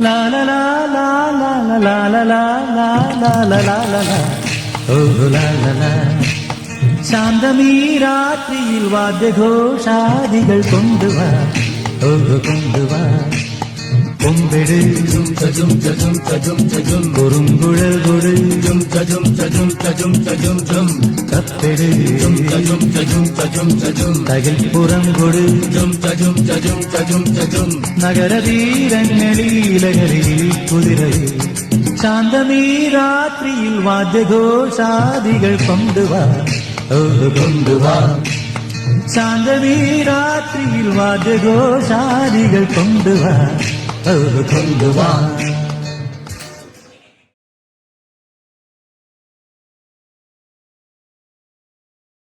La la la la la la la la la la la la la la oh la la la ശാന്തമീ രാത്രിയിൽ വാദ്യഘോഷാദികൾ കൊണ്ടുവാ ഓ കൊണ്ടുവാ കൊമ്പെട് കുറുങ്കുഴൽ കൊട് കപ്പെട് തകിൽപ്പുറം കൊട് നഗരതീരങ്ങളിലകളിൽ കുതിരയിൽ ശാന്തമീ രാത്രിയിൽ വാദ്യഘോഷാദികൾ കൊണ്ടുവാ ഓ കൊണ്ടുവാ ശാന്തമീ രാത്രിയിൽ വാദ്യഘോഷാദികൾ കൊണ്ടുവാ ഓ കൊണ്ടുവാ